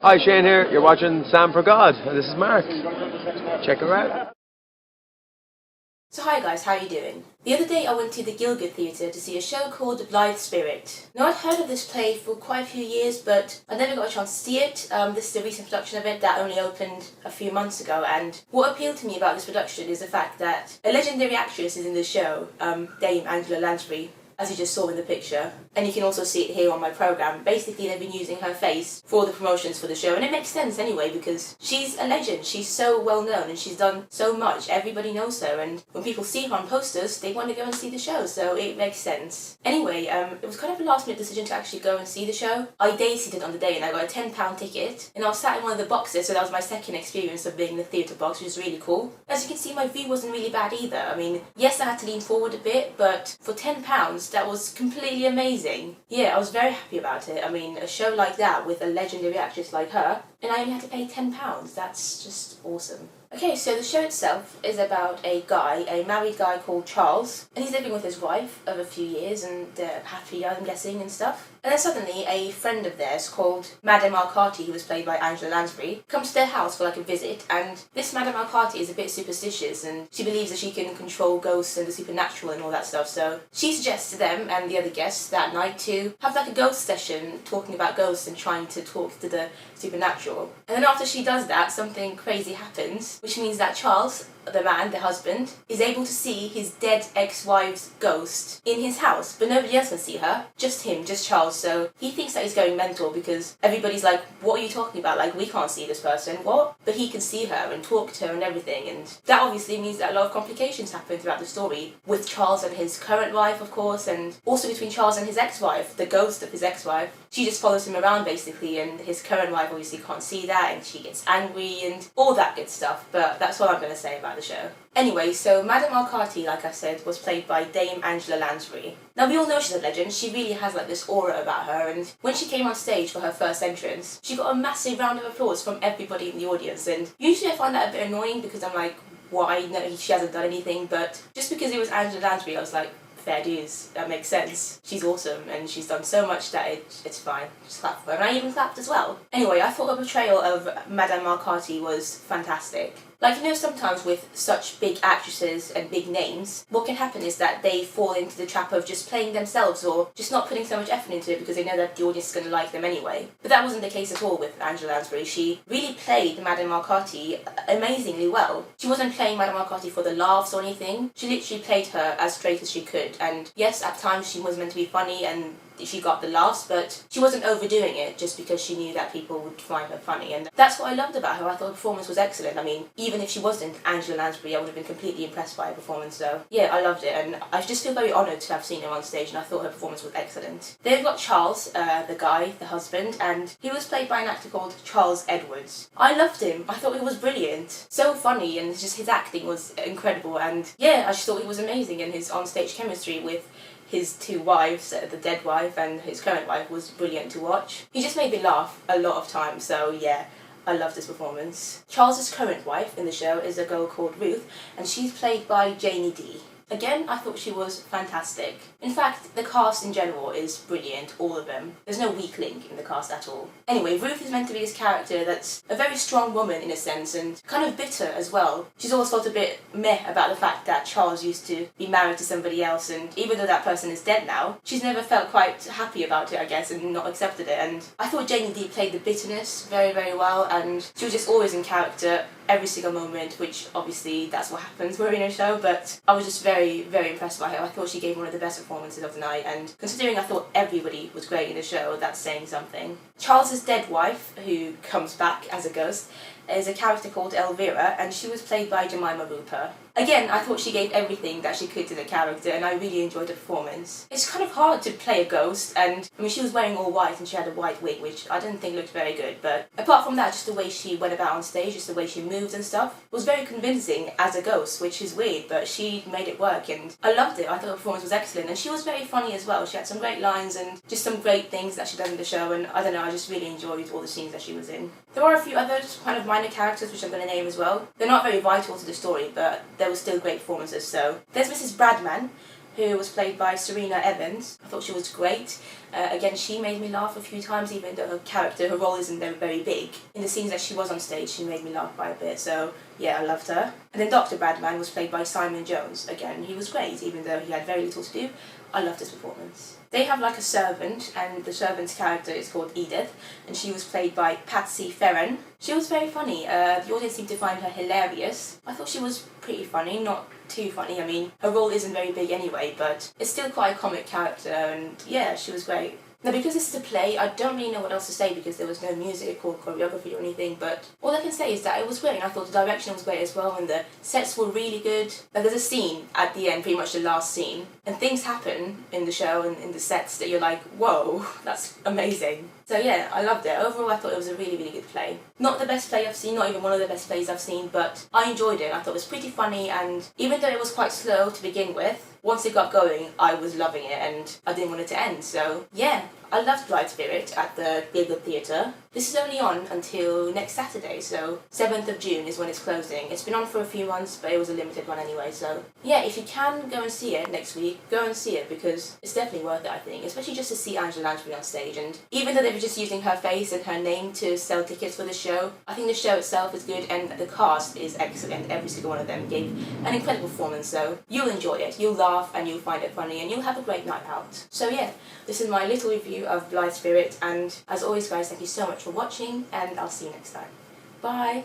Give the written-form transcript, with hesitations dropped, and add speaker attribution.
Speaker 1: Hi, Shane here. You're watching Sam for God, and this is Mark. Check her out.
Speaker 2: So hi guys, how are you doing? The other day I went to the Gielgud theatre to see a show called Blithe Spirit. Now I'd heard of this play for quite a few years, but I never got a chance to see it. This is a recent production of it that only opened a few months ago, and what appealed to me about this production is the fact that a legendary actress is in the show, Dame Angela Lansbury, as you just saw in the picture, and you can also see it here on my programme. Basically, they've been using her face for the promotions for the show, and it makes sense anyway, because she's a legend. She's so well known, and she's done so much. Everybody knows her, and when people see her on posters, they want to go and see the show, so it makes sense. Anyway, it was kind of a last-minute decision to actually go and see the show. I day-seated on the day, and I got a £10 ticket, and I was sat in one of the boxes, so that was my second experience of being in the theatre box, which was really cool. As you can see, my view wasn't really bad either. I mean, yes, I had to lean forward a bit, but for £10, that was completely amazing. Yeah, I was very happy about it. I mean, a show like that with a legendary actress like her, and I only had to pay £10. That's just awesome. Okay, so the show itself is about a married guy called Charles, and he's living with his wife of a few years, and they're happy, I'm guessing, and stuff. And then suddenly, a friend of theirs called Madame Arcati, who was played by Angela Lansbury, comes to their house for like a visit, and this Madame Arcati is a bit superstitious, and she believes that she can control ghosts and the supernatural and all that stuff, so she suggests to them and the other guests that night to have like a ghost session, talking about ghosts and trying to talk to the supernatural. And then after she does that, something crazy happens, which means that Charles, the man, the husband, is able to see his dead ex-wife's ghost in his house, but nobody else can see her, just him, just Charles. So he thinks that he's going mental because everybody's like, what are you talking about? Like, we can't see this person, what? But he can see her and talk to her and everything, and that obviously means that a lot of complications happen throughout the story, with Charles and his current wife, of course, and also between Charles and his ex-wife, the ghost of his ex-wife. She just follows him around basically, and his current wife obviously can't see that, and she gets angry and all that good stuff, but that's all I'm going to say about the show. Anyway, so Madame Arcati, like I said, was played by Dame Angela Lansbury. Now, we all know she's a legend. She really has like this aura about her, and when she came on stage for her first entrance, she got a massive round of applause from everybody in the audience, and usually I find that a bit annoying because I'm like, why? No, she hasn't done anything, but just because it was Angela Lansbury, I was like, fair dues, that makes sense. She's awesome, and she's done so much that it's fine. Just clap for her, and I even clapped as well. Anyway, I thought her portrayal of Madame Arcati was fantastic. Like, you know, sometimes with such big actresses and big names, what can happen is that they fall into the trap of just playing themselves or just not putting so much effort into it because they know that the audience is going to like them anyway. But that wasn't the case at all with Angela Lansbury. She really played Madame Arcati amazingly well. She wasn't playing Madame Arcati for the laughs or anything. She literally played her as straight as she could. And yes, at times she was meant to be funny and she got the laughs, but she wasn't overdoing it just because she knew that people would find her funny, and that's what I loved about her. I thought her performance was excellent. I mean, even if she wasn't Angela Lansbury, I would have been completely impressed by her performance, so yeah, I loved it, and I just feel very honoured to have seen her on stage, and I thought her performance was excellent. They've got Charles, the guy, the husband, and he was played by an actor called Charles Edwards. I loved him. I thought he was brilliant. So funny, and just his acting was incredible, and yeah, I just thought he was amazing, and his on-stage chemistry with his two wives, the dead wife and his current wife, was brilliant to watch. He just made me laugh a lot of times, so yeah, I loved his performance. Charles's current wife in the show is a girl called Ruth, and she's played by Janie D. Again, I thought she was fantastic. In fact, the cast in general is brilliant, all of them. There's no weak link in the cast at all. Anyway, Ruth is meant to be this character that's a very strong woman in a sense, and kind of bitter as well. She's always felt a bit meh about the fact that Charles used to be married to somebody else, and even though that person is dead now, she's never felt quite happy about it, I guess, and not accepted it. And I thought Janie D played the bitterness very, very well, and she was just always in character every single moment, which obviously that's what happens when we're in a show, but I was just very, very impressed by her. I thought she gave one of the best performances of the night, and considering I thought everybody was great in the show, that's saying something. Charles's dead wife, who comes back as a ghost, is a character called Elvira, and she was played by Jemima Rooper. Again, I thought she gave everything that she could to the character, and I really enjoyed the performance. It's kind of hard to play a ghost, and I mean, she was wearing all white and she had a white wig, which I didn't think looked very good, but apart from that, just the way she went about on stage, just the way she moved and stuff, was very convincing as a ghost, which is weird, but she made it work, and I loved it. I thought her performance was excellent, and she was very funny as well. She had some great lines and just some great things that she done in the show, and I don't know, I just really enjoyed all the scenes that she was in. There are a few other kind of minor characters which I'm going to name as well. They're not very vital to the story, but there were still great performances. So there's Mrs. Bradman, who was played by Serena Evans. I thought she was great. Again, she made me laugh a few times, even though her role isn't very big. In the scenes that she was on stage, she made me laugh quite a bit, so yeah, I loved her. And then Dr. Badman was played by Simon Jones. Again, he was great, even though he had very little to do. I loved his performance. They have like a servant, and the servant's character is called Edith, and she was played by Patsy Ferran. She was very funny. The audience seemed to find her hilarious. I thought she was pretty funny, not too funny. I mean, her role isn't very big anyway, but it's still quite a comic character, and yeah, she was great. Now, because this is a play, I don't really know what else to say because there was no music or choreography or anything, but all I can say is that it was great, and I thought the direction was great as well, and the sets were really good. Like, there's a scene at the end, pretty much the last scene, and things happen in the show and in the sets that you're like, whoa, that's amazing. So yeah, I loved it. Overall, I thought it was a really good play. Not the best play I've seen, not even one of the best plays I've seen, but I enjoyed it. I thought it was pretty funny, and even though it was quite slow to begin with, once it got going, I was loving it, and I didn't want it to end. So yeah, I loved Blithe Spirit at the Gielgud Theatre. This is only on until next Saturday, so 7th of June is when it's closing. It's been on for a few months, but it was a limited one anyway, so yeah, if you can go and see it next week, go and see it, because it's definitely worth it, I think, especially just to see Angela Lansbury on stage. And even though they were just using her face and her name to sell tickets for the show, I think the show itself is good, and the cast is excellent. Every single one of them gave an incredible performance, so you'll enjoy it, you'll laugh, and you'll find it funny, and you'll have a great night out. So yeah, this is my little review of Blithe Spirit, and as always guys, thank you so much for watching, and I'll see you next time. Bye!